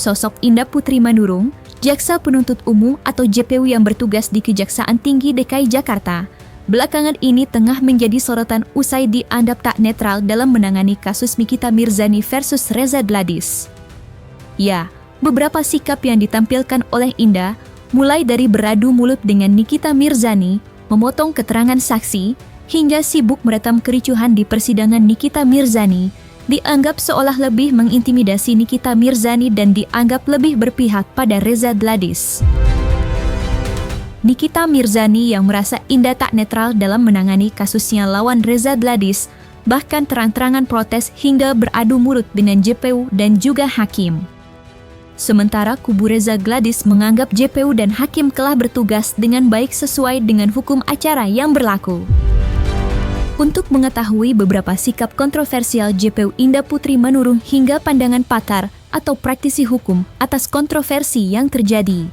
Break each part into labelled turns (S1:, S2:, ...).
S1: sosok Indah Putri Manurung, Jaksa Penuntut Umum atau JPU yang bertugas di Kejaksaan Tinggi DKI Jakarta, belakangan ini tengah menjadi sorotan usai dianggap tak netral dalam menangani kasus Nikita Mirzani versus Reza Gladys. Ya, beberapa sikap yang ditampilkan oleh Indah, mulai dari beradu mulut dengan Nikita Mirzani, memotong keterangan saksi, hingga sibuk meredam kericuhan di persidangan Nikita Mirzani, dianggap seolah lebih mengintimidasi Nikita Mirzani dan dianggap lebih berpihak pada Reza Gladys. Nikita Mirzani yang merasa Indah tak netral dalam menangani kasusnya lawan Reza Gladys, bahkan terang-terangan protes hingga beradu mulut dengan JPU dan juga hakim. Sementara kubu Reza Gladys menganggap JPU dan hakim telah bertugas dengan baik sesuai dengan hukum acara yang berlaku. Untuk mengetahui beberapa sikap kontroversial JPU Indah Putri Manurung hingga pandangan pakar atau praktisi hukum atas kontroversi yang terjadi.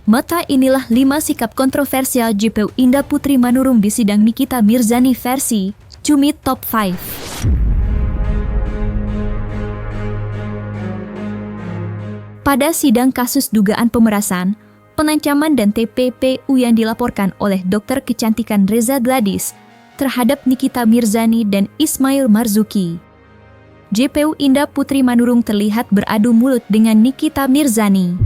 S1: Maka inilah 5 sikap kontroversial JPU Indah Putri Manurung di sidang Nikita Mirzani versi Cumi Top 5. Pada sidang kasus dugaan pemerasan, pengancaman dan TPPU yang dilaporkan oleh dokter kecantikan Reza Gladys terhadap Nikita Mirzani dan Ismail Marzuki, JPU Indah Putri Manurung terlihat beradu mulut dengan Nikita Mirzani.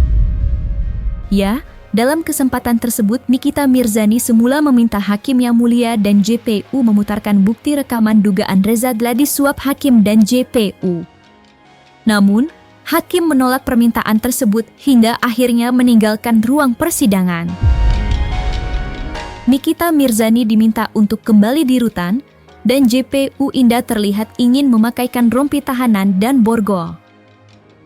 S1: Ya, dalam kesempatan tersebut Nikita Mirzani semula meminta Hakim Yang Mulia dan JPU memutarkan bukti rekaman dugaan Reza Gladys suap hakim dan JPU. Namun, Hakim menolak permintaan tersebut hingga akhirnya meninggalkan ruang persidangan. Nikita Mirzani diminta untuk kembali di rutan, dan JPU Indah terlihat ingin memakaikan rompi tahanan dan borgol.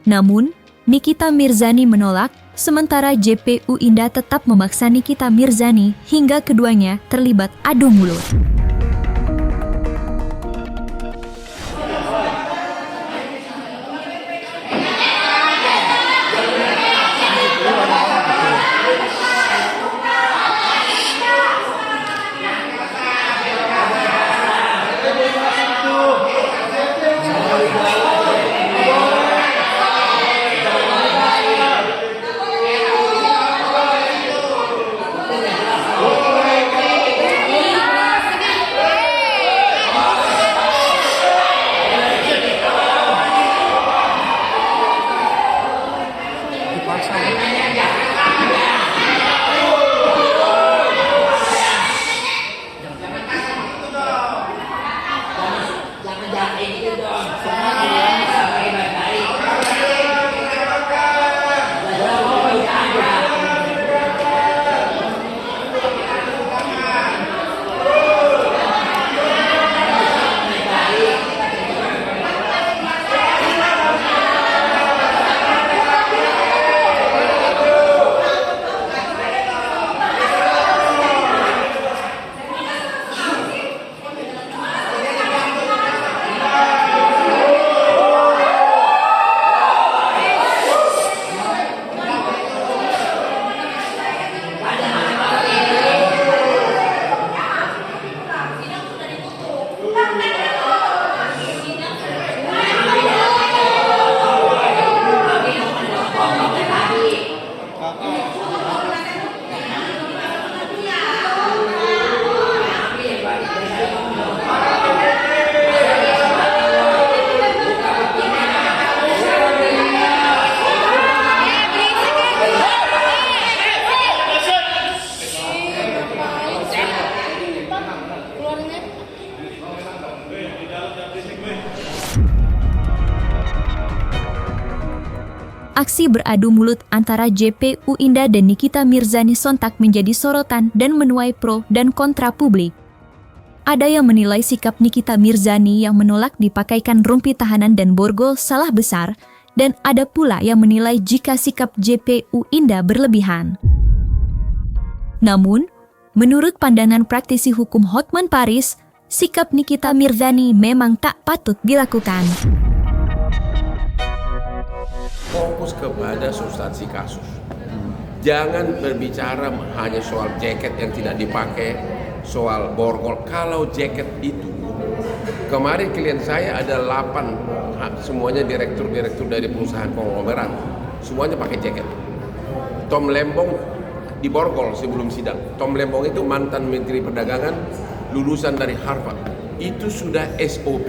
S1: Namun, Nikita Mirzani menolak, sementara JPU Indah tetap memaksa Nikita Mirzani hingga keduanya terlibat adu mulut. Aksi beradu mulut antara JPU Indah dan Nikita Mirzani sontak menjadi sorotan dan menuai pro dan kontra publik. Ada yang menilai sikap Nikita Mirzani yang menolak dipakaikan rompi tahanan dan borgol salah besar, dan ada pula yang menilai jika sikap JPU Indah berlebihan. Namun, menurut pandangan praktisi hukum Hotman Paris, sikap Nikita Mirzani memang tak patut dilakukan.
S2: Fokus kepada substansi kasus. Jangan berbicara hanya soal jaket yang tidak dipakai, soal borgol. Kalau jaket itu, kemarin klien saya ada 8, semuanya direktur-direktur dari perusahaan konglomerat. semuanya pakai jaket. Tom Lembong diborgol sebelum sidang. Tom Lembong itu mantan Menteri Perdagangan, lulusan dari Harvard. Itu sudah SOP,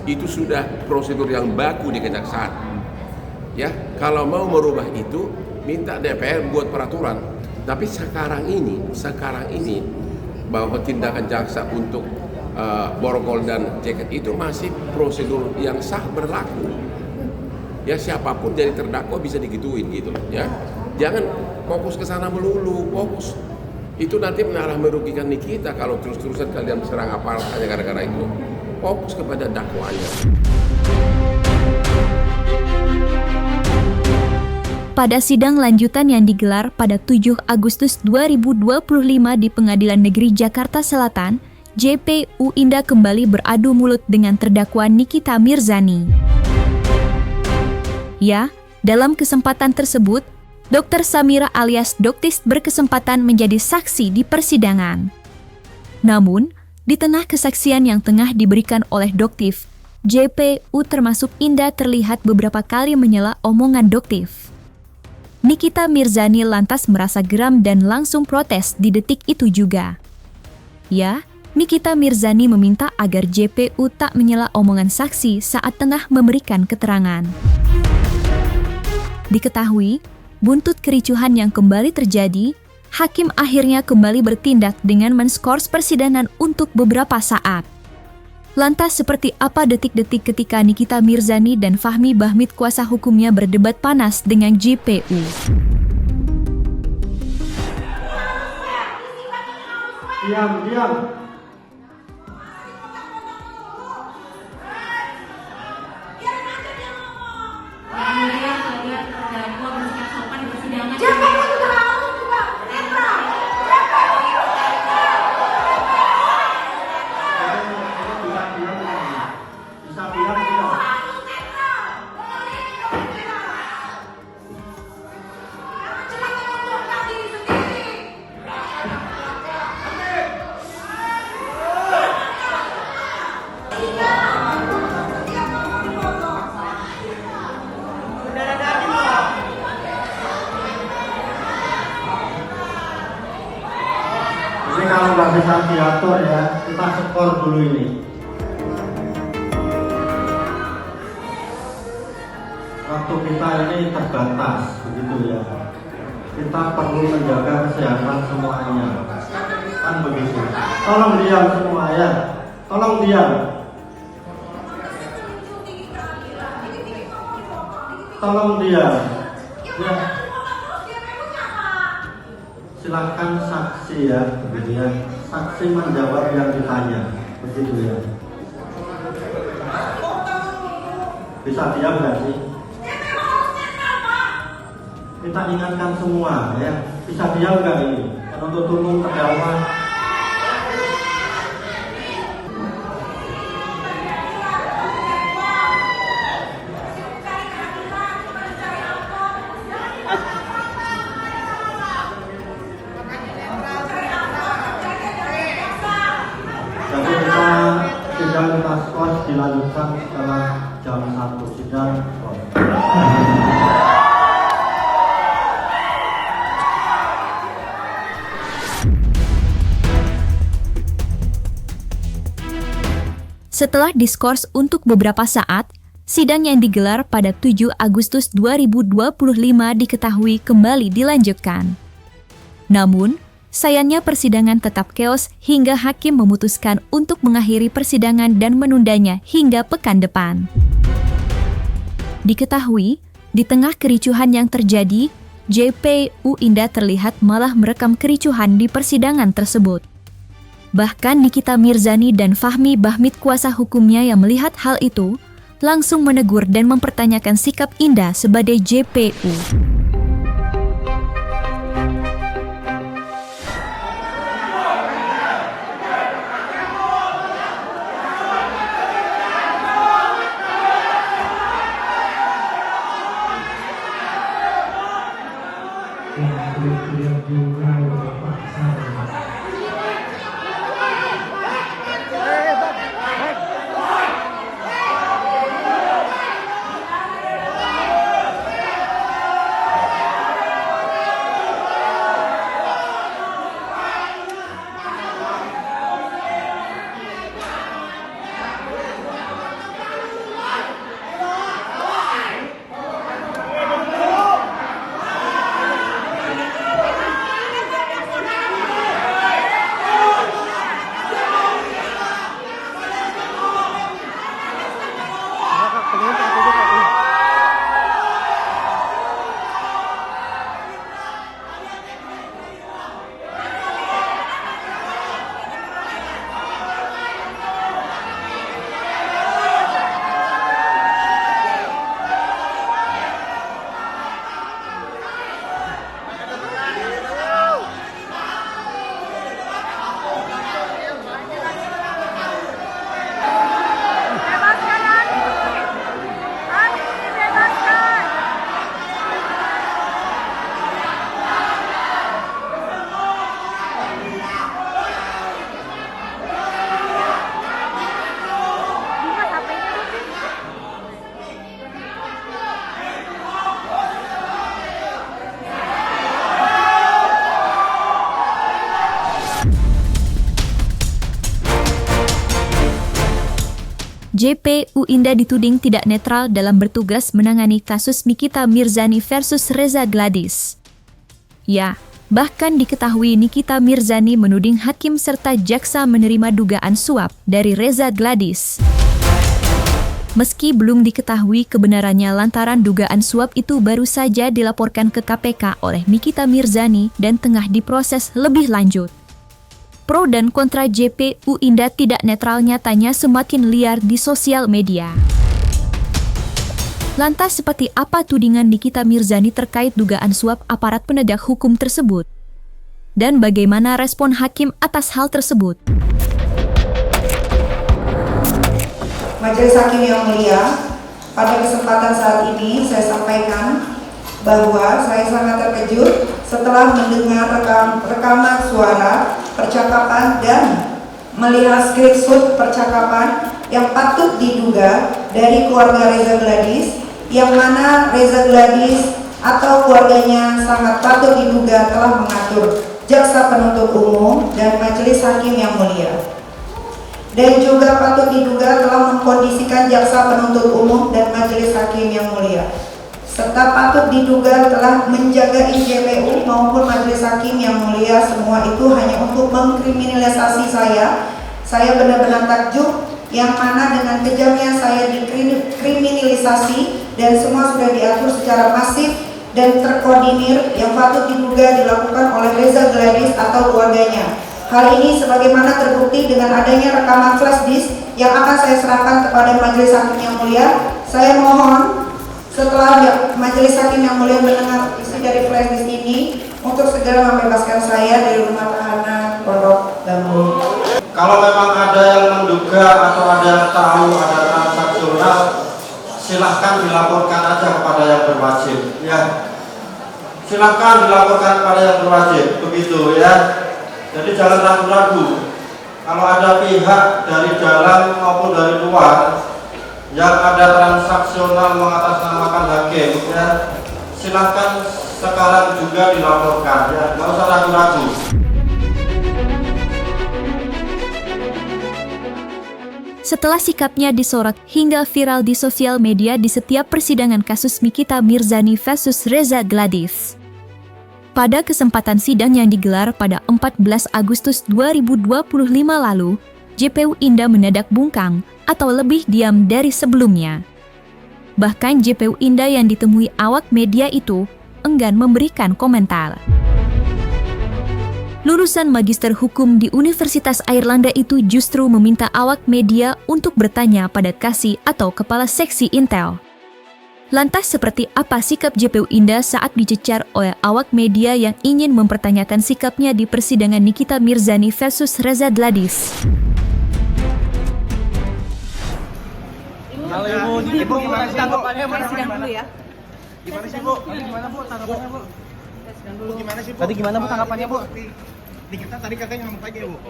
S2: itu sudah prosedur yang baku di kejaksaan. Ya, kalau mau merubah itu, minta DPR buat peraturan. Tapi sekarang ini bahwa tindakan jaksa untuk borgol dan jaket itu masih prosedur yang sah berlaku. Ya, siapapun jadi terdakwa bisa digituin gitu loh, ya. Jangan fokus ke sana melulu, fokus. Itu nanti malah merugikan kita kalau terus-terusan kalian serang aparat hanya gara-gara itu. Fokus kepada dakwanya.
S1: Pada sidang lanjutan yang digelar pada 7 Agustus 2025 di Pengadilan Negeri Jakarta Selatan, JPU Indah kembali beradu mulut dengan terdakwa Nikita Mirzani. Ya, dalam kesempatan tersebut, Dr. Samira alias Doktis berkesempatan menjadi saksi di persidangan. Namun, di tengah kesaksian yang tengah diberikan oleh Doktif, JPU termasuk Indah terlihat beberapa kali menyela omongan Doktif. Nikita Mirzani lantas merasa geram dan langsung protes di detik itu juga. Ya, Nikita Mirzani meminta agar JPU tak menyela omongan saksi saat tengah memberikan keterangan. Diketahui, buntut kericuhan yang kembali terjadi, hakim akhirnya kembali bertindak dengan menskors persidangan untuk beberapa saat. Lantas seperti apa detik-detik ketika Nikita Mirzani dan Fahmi Bahmid kuasa hukumnya berdebat panas dengan JPU?
S3: Diam. Ini kalau nggak bisa diatur ya, kita skor dulu ini. Waktu kita ini terbatas, begitu ya. Kita perlu menjaga kesehatan semuanya, kan begitu. Tolong diam semua ya, tolong diam. Tolong diam. Ya. Silakan saksi ya, begitu ya. Saksi menjawab yang ditanya, begitu ya. Bisa diam nggak sih? Kita ingatkan semua ya. Bisa diam nggak ini? Penuntut umum terdakwa. Sidang taskos dilanjutkan setelah jam 1 sidang.
S1: Setelah diskors untuk beberapa saat, sidang yang digelar pada 7 Agustus 2025 diketahui kembali dilanjutkan. Namun, sayangnya persidangan tetap keos hingga hakim memutuskan untuk mengakhiri persidangan dan menundanya hingga pekan depan. Diketahui, di tengah kericuhan yang terjadi, JPU Indah terlihat malah merekam kericuhan di persidangan tersebut. Bahkan Nikita Mirzani dan Fahmi Bahmid kuasa hukumnya yang melihat hal itu, langsung menegur dan mempertanyakan sikap Indah sebagai JPU. JPU Indah dituding tidak netral dalam bertugas menangani kasus Nikita Mirzani versus Reza Gladys. Ya, bahkan diketahui Nikita Mirzani menuding hakim serta jaksa menerima dugaan suap dari Reza Gladys. Meski belum diketahui kebenarannya lantaran dugaan suap itu baru saja dilaporkan ke KPK oleh Nikita Mirzani dan tengah diproses lebih lanjut. Pro dan kontra JPU Indah tidak netral nyatanya semakin liar di sosial media. Lantas seperti apa tudingan Nikita Mirzani terkait dugaan suap aparat penegak hukum tersebut? Dan bagaimana respon hakim atas hal tersebut?
S4: Majelis Hakim yang mulia, pada kesempatan saat ini saya sampaikan bahwa saya sangat terkejut setelah mendengar rekaman suara percakapan dan melihat screenshot percakapan yang patut diduga dari keluarga Reza Gladys, yang mana Reza Gladys atau keluarganya sangat patut diduga telah mengatur jaksa penuntut umum dan majelis hakim yang mulia, dan juga patut diduga telah mengkondisikan jaksa penuntut umum dan majelis hakim yang mulia, serta patut diduga telah menjaga JPU maupun majelis hakim yang mulia. Semua itu hanya untuk mengkriminalisasi saya. Saya benar-benar takjub yang mana dengan kejamnya saya dikriminalisasi dan semua sudah diatur secara masif dan terkoordinir yang patut diduga dilakukan oleh Reza Gladys atau keluarganya. Hal ini sebagaimana terbukti dengan adanya rekaman flash disk yang akan saya serahkan kepada majelis hakim yang mulia. Saya mohon setelah majelis hakim yang mulia mendengar isi dari flash disk ini untuk segera membebaskan saya dari rumah tahanan Pondok Bambu.
S3: Kalau memang ada yang menduga atau ada yang tahu ada transaksional, silahkan dilaporkan aja kepada yang berwajib. Ya, silahkan dilaporkan kepada yang berwajib, begitu ya. Jadi jangan ragu-ragu. Kalau ada pihak dari dalam maupun dari luar yang ada transaksional mengatasnamakan hakim, ya, silahkan sekarang juga dilaporkan, ya, nggak usah ragu-ragu.
S1: Setelah sikapnya disorot hingga viral di sosial media di setiap persidangan kasus Nikita Mirzani versus Reza Gladys. Pada kesempatan sidang yang digelar pada 14 Agustus 2025 lalu, JPU Indah mendadak bungkam atau lebih diam dari sebelumnya. Bahkan JPU Indah yang ditemui awak media itu enggan memberikan komentar. Lulusan Magister Hukum di Universitas Airlangga itu justru meminta awak media untuk bertanya pada Kasih atau Kepala Seksi Intel. Lantas seperti apa sikap JPU Indah saat dicecar oleh awak media yang ingin mempertanyakan sikapnya di persidangan Nikita Mirzani versus Reza Gladys?
S5: Halo Ibu gimana sih tanggapannya sidang dulu ya? Gimana sih Bu? Gimana Bu tanggapannya Bu? Gimana sih Bu? Tadi gimana Bu tanggapannya Bu? Nikita tadi katanya ngomong aja Bu.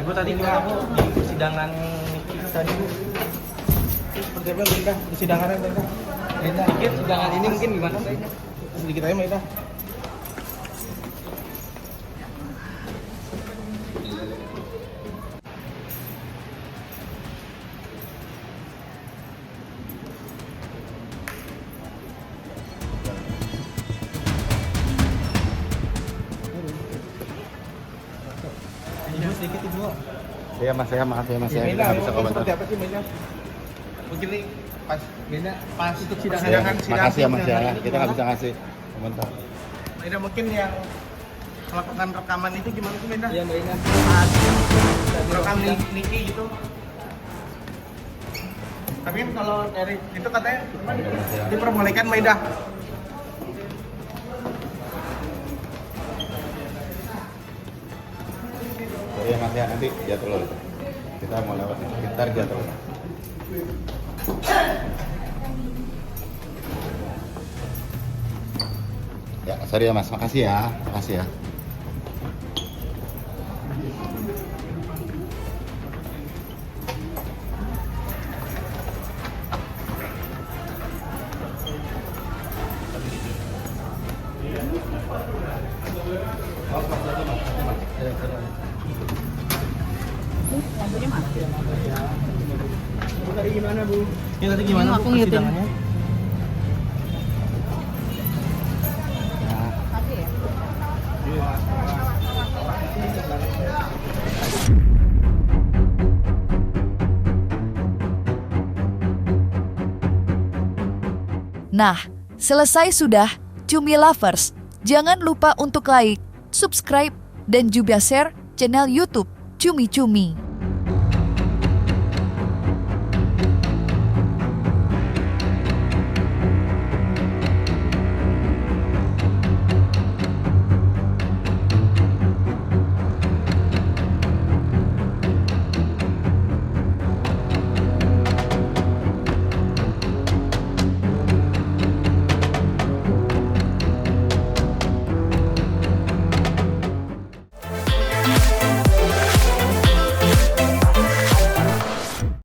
S5: Ibu tadi gimana Bu di persidangan Nikita tadi Bu? Seperti apa Mbak? Persidangannya Mbak? Dikit persidangan ini mungkin gimana Mbak? Sedikit aja Mbak. Ibu sedikit Ibu.
S6: Ya Mas, saya maaf ya Mas, saya nggak bisa komentar.
S5: Seperti apa sih Mbak? Mungkin nih pas untuk sidang.
S6: Makasih ya Mas ya, kita nggak bisa ngasih komentar.
S5: Mbak mungkin yang melakukan rekaman itu gimana sih Mbak? Iya Mbak Ina. Rekam Niki gitu. Tapi kan kalau dari itu katanya diperbolehkan Mbak Ina.
S6: Ya Mas ya, nanti jatuh loh. Kita mau lewat, kita jatuh. Ya, sorry ya Mas, makasih ya, makasih ya.
S5: Tadi gimana Bu? Ya tadi gimana Bu persidangannya?
S7: Nah, selesai sudah, Cumi Lovers. Jangan lupa untuk like, subscribe, dan juga share channel YouTube Cumi Cumi.